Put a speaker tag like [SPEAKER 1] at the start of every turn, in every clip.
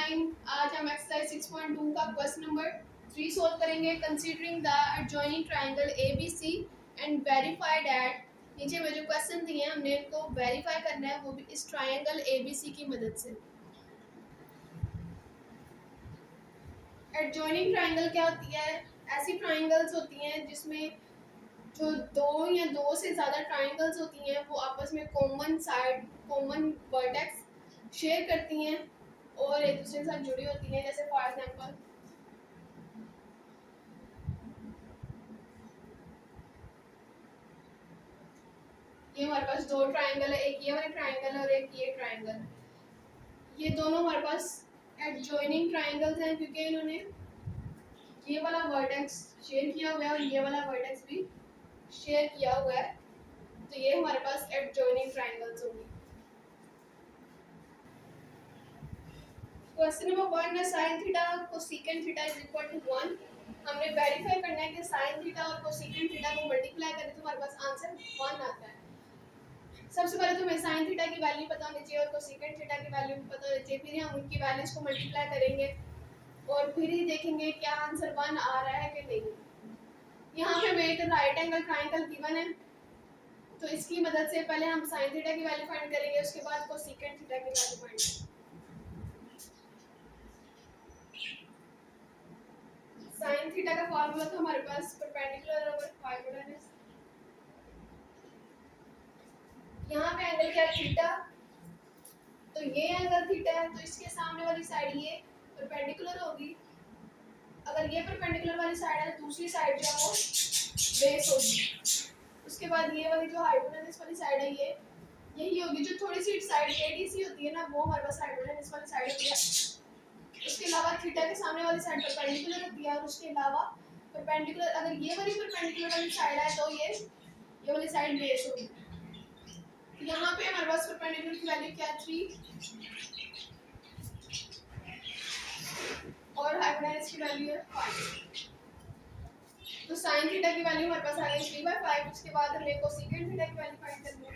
[SPEAKER 1] Time. आज हम exercise 6.2 का क्वेश्चन नंबर 3 सोल्व करेंगे। Considering the adjoining triangle ABC and verify that, नीचे में जो क्वेश्चन दिए हैं हमने इनको वेरीफाई करना है, वो भी इस ट्राइंगल ABC की मदद से। एडजॉइनिंग ट्राइंगल क्या होती है? ऐसी ट्राइंगल्स होती हैं जिसमें जो दो या दो से ज़्यादा ट्राइंगल्स होती हैं वो आपस में common side, common vertex share करती हैं और एक दूसरे के साथ जुड़ी होती हैं। जैसे फॉर एग्जांपल ये हमारे पास दो ट्राइंगल है, एक ये वाला ट्राइंगल है और एक ये ट्राइंगल। ये दोनों हमारे पास एडजॉइनिंग ट्राइंगल्स हैं क्योंकि इन्होंने ये वाला वर्टेक्स शेयर किया हुआ है और ये वाला वर्टेक्स भी शेयर किया हुआ है, तो ये हमारे पास एडजॉइनिंग ट्राइंगल्स होंगे। क्वेश्चन नंबर 1 है sin theta cosecant theta is equal to 1। हमने वेरीफाई करना है कि sin थीटा और कोसेकेंट थीटा को मल्टीप्लाई करें तो हमारे पास आंसर 1 आता है। सबसे पहले तो हमें sin थीटा की वैल्यू पता होनी चाहिए और कोसेकेंट थीटा की वैल्यू पता होनी चाहिए, फिर हम उनकी वैल्यूज को मल्टीप्लाई करेंगे और फिर ही देखेंगे क्या आंसर 1 आ रहा है कि नहीं। यहाँ पे हमें एक राइट एंगल ट्राइंगल गिवन है, तो इसकी मदद से पहले हम sin थीटा की वैल्यू फाइंड करेंगे, उसके बाद कोसेकेंट थीटा की वैल्यू फाइंड करेंगे। sin थीटा का फार्मूला तो हमारे पास परपेंडिकुलर ओवर हाइपोटेन्यूज। यहाँ पे एंगल क्या है? थीटा, तो ये एंगल थीटा है, तो इसके सामने वाली साइड ये परपेंडिकुलर होगी। अगर ये परपेंडिकुलर वाली साइड है तो दूसरी साइड जो है वो बेस होगी। उसके बाद ये वाली जो हाइपोटेन्यूज वाली साइड है ये यही होगी। जो थोड़ी सी साइड ADC होती है ना, वो हमारे पास हाइपोटेन्यूज वाली साइड होती है। उसके अलावा थीटा के सामने वाली साइड परपेंडिकुलर होती है और उसके अलावा परपेंडिकुलर, अगर ये वाली परपेंडिकुलर वाली साइड है तो ये वाली साइड बेस होगी। यहाँ पे हमारे पास परपेंडिकुलर की वैल्यू क्या है? 3 और हाइपोटेन्यूज की वैल्यू है 5। तो sin थीटा की वैल्यू हमारे पास आ गई 3/5। उसके बाद हमें कोसेकेंट थीटा की वैल्यू फाइंड करनी है।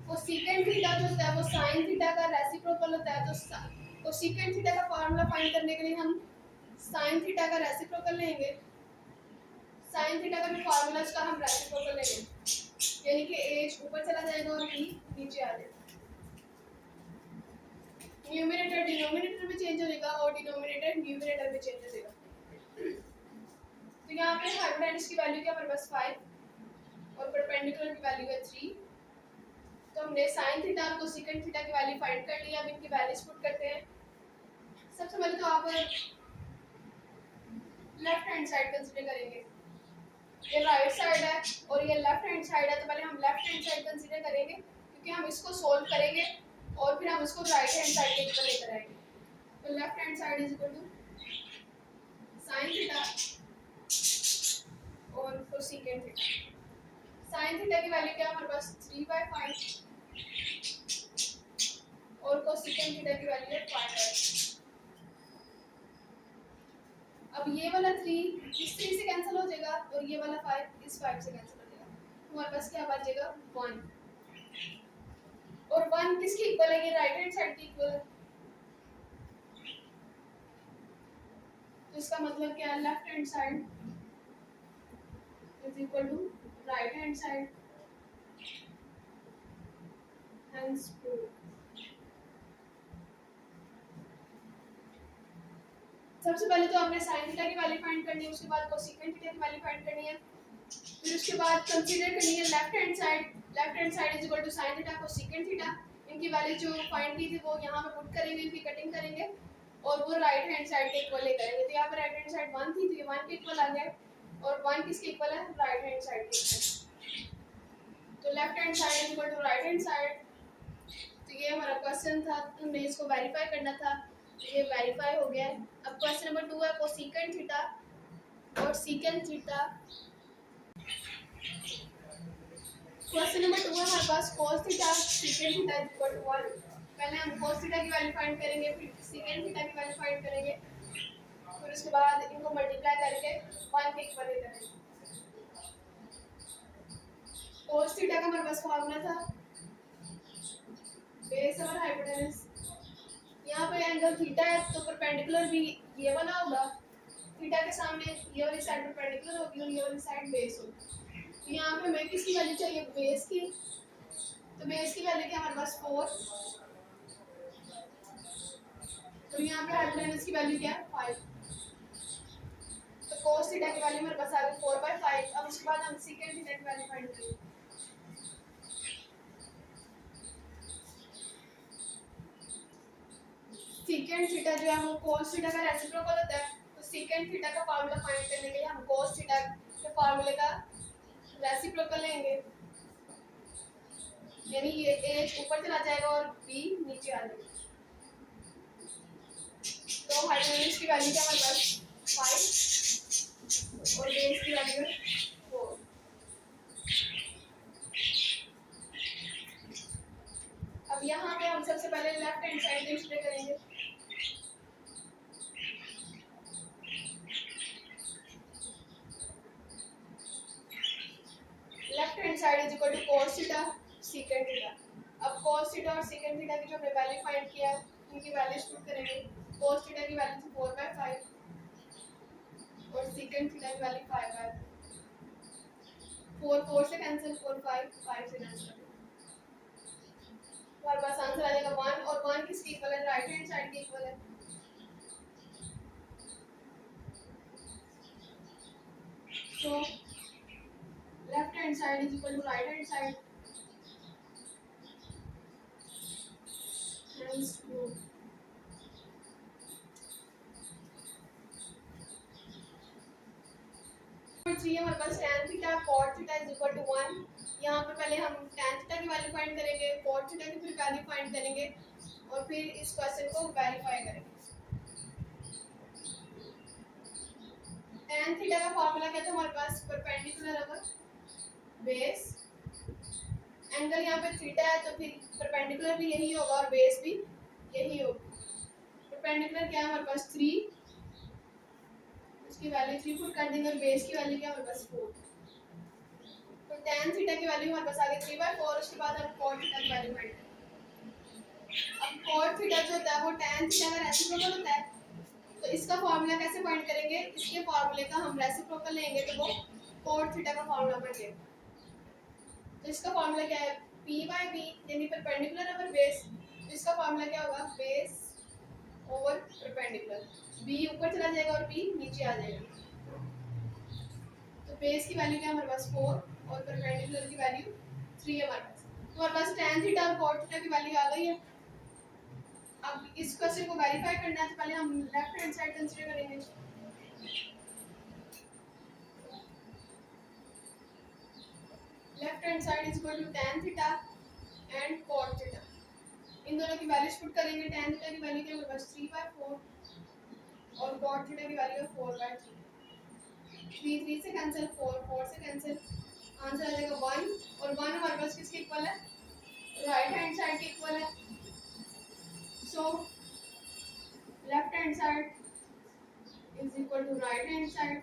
[SPEAKER 1] कोसेकेंट थीटा जो होता है वो sin थीटा का रेसिप्रोकल होता है, तो कोसेकेंट थीटा का फार्मूला फाइंड करने के लिए हम sin थीटा का रेसिप्रोकल लेंगे। sin थीटा का भी फार्मूला इसका हम रेसिप्रोकल लेंगे, यानी कि h ऊपर चला जाएगा और b नीचे आ जाएगा। न्यूमरेटर डिनोमिनेटर में चेंज हो जाएगा और डिनोमिनेटर न्यूमरेटर में चेंज हो जाएगा। तो यहाँ पे हाइपोटेन्यूज की वैल्यू क्या हमारे पास 5 और परपेंडिकुलर की वैल्यू है 3। तो हमने sin थीटा और कोसेकेंट थीटा की वैल्यू फाइंड कर ली। अब इनकी वैल्यूज पुट करते हैं। सबसे पहले तो आप लेफ्ट हैंड साइड कंसीडर करेंगे। ये राइट साइड है और ये लेफ्ट हैंड साइड है, तो पहले हम लेफ्ट हैंड साइड कंसीडर करेंगे क्योंकि हम इसको सोल्व करेंगे और फिर हम इसको राइट हैंड साइड के ऊपर लेकर आएंगे। तो left hand side is equal to sin theta और कोसेकेंट थीटा। sin थीटा की वैल्यू क्या है हमारे पास? 3/5 और कोसेकेंट थीटा की वैल्यू है 5/5। अब ये वाला 3 इस 3 से कैंसिल हो जाएगा और ये वाला 5 इस 5 से कैंसिल हो जाएगा। हमारे पास क्या बचेगा? 1। और 1 किसके इक्वल है? ये राइट हैंड साइड के इक्वल है। तो इसका मतलब क्या है? Left hand side is equal to right hand side, hence prove. सबसे पहले तो हमने sin थीटा की वैल्यू फाइंड करनी है, उसके बाद कोसेकेंट थीटा की वैल्यू फाइंड करनी है, फिर उसके बाद कंसीडर करनी है left hand side. Left hand side is equal to sin theta cosecant theta. इनकी वैल्यू जो फाइंड की थी वो यहाँ पे पुट करेंगे, इनकी कटिंग करेंगे और वो राइट हैंड साइड के इक्वल ले करेंगे। तो यहाँ पर राइट हैंड साइड 1 थी तो ये 1 के इक्वल आ गया और 1 किसके इक्वल है? राइट हैंड साइड के इक्वल। तो left hand side is equal to right hand side. तो ये हमारा क्वेश्चन था, हमने इसको वेरीफाई करना था, ये वेरीफाई हो गया है। अब क्वेश्चन नंबर 2 है कोसेकेंट थीटा और सेकेंट थीटा। क्वेश्चन नंबर 2 है हमारे पास cos theta secant theta is equal to 1। पहले हम cos थीटा की वैल्यू फाइंड करेंगे, फिर सेकेंट थीटा की वैल्यू फाइंड करेंगे, फिर उसके बाद इनको मल्टीप्लाई करके 1 के इक्वल करेंगे। cos थीटा का हमारे पास फार्मूला था बेस और हाइपोटेनस। यहाँ पे एंगल थीटा है तो परपेंडिकुलर भी ये बना होगा, थीटा के सामने ये वाली साइड परपेंडिकुलर होगी और ये वाली साइड बेस होगी। तो यहाँ पे हमें किसकी वैल्यू चाहिए, बेस की। तो बेस की वैल्यू क्या हमारे पास 4, तो यहाँ पे हाइपोटेनस की वैल्यू क्या है 5। तो cos थीटा की वैल्यू हमारे पास आ गई 4/5। अब उसके बाद हम secant थीटा की वैल्यू फाइंड करेंगे। secant थीटा जो है वो cos थीटा का रेसिप्रोकल होता है, तो secant थीटा का फार्मूला फाइंड करने के लिए हम cos थीटा के फार्मूले का रेसिप्रोकल लेंगे, यानी ये a ऊपर चला जाएगा और b नीचे आ जाएगा। तो हाइपोटेनस की वैल्यू क्या हमारे पास 5 और बेस की वैल्यू 4। अब यहाँ पे हम सबसे पहले लेफ्ट हैंड साइड कंसीडर करेंगे। Left hand side is equal to cos theta secant theta. अब cos थीटा और secant थीटा की जो हमने वैल्यू फाइंड किया है उनकी वैल्यूज पुट करेंगे। cos थीटा की वैल्यू थी 4/5 और secant थीटा की वैल्यू 5/4। 4 4 से कैंसिल, 4 5 5 से कैंसिल, हमारे पास आंसर आ जाएगा 1। और 1 किसके इक्वल है, राइट हैंड साइड के इक्वल है। So left hand side is equal to right hand side. Hence true. Three हमारे पास tan theta cot theta is equal to 1। यहाँ पे पहले हम tan थीटा की वैल्यू फाइंड करेंगे, cot थीटा की फिर वैल्यू फाइंड करेंगे और फिर इस क्वेश्चन को वेरीफाई करेंगे। tan थीटा का फार्मूला क्या था हमारे पास, परपेंडिकुलर ओवर बेस। एंगल यहाँ पे थीटा है तो फिर परपेंडिकुलर भी यही होगा और बेस भी यही होगा। परपेंडिकुलर क्या है हमारे पास 3, उसकी वैल्यू 3 पुट कर देंगे और बेस की वैल्यू क्या हमारे पास 4। तो tan थीटा की वैल्यू हमारे पास आ गई 3/4। उसके बाद हम cot थीटा की वैल्यू फाइंड करेंगे। अब cot थीटा जो होता है वो tan थीटा का रेसिप्रोकल होता है, तो इसका फार्मूला कैसे फाइंड करेंगे, इसके फार्मूले का हम रेसिप्रोकल लेंगे तो वो cot थीटा का फार्मूला बन जाएगा। तो इसका फार्मूला क्या है, p/b यानी परपेंडिकुलर ओवर बेस। तो इसका फार्मूला क्या होगा, बेस ओवर परपेंडिकुलर। b ऊपर चला जाएगा और p नीचे आ जाएगा। तो बेस की वैल्यू क्या है हमारे पास 4 और परपेंडिकुलर की वैल्यू 3 है हमारे पास। तो हमारे पास tan थीटा और cot थीटा की वैल्यू आ गई है। अब इस क्वेश्चन को वेरीफाई करना है तो पहले हम लेफ्ट हैंड साइड कंसीडर करेंगे। Left hand side is equal to tan theta and cot theta. इन दोनों की वैल्यूज पुट करेंगे। tan थीटा की वैल्यू क्या है हमारे पास 3/4 और cot थीटा की वैल्यू है 4/3। 3 3 से कैंसिल, 4 4 से कैंसिल, आंसर आ जाएगा 1। और 1 हमारे पास किसके इक्वल है, राइट हैंड साइड के इक्वल है। So left hand side is equal to right hand side.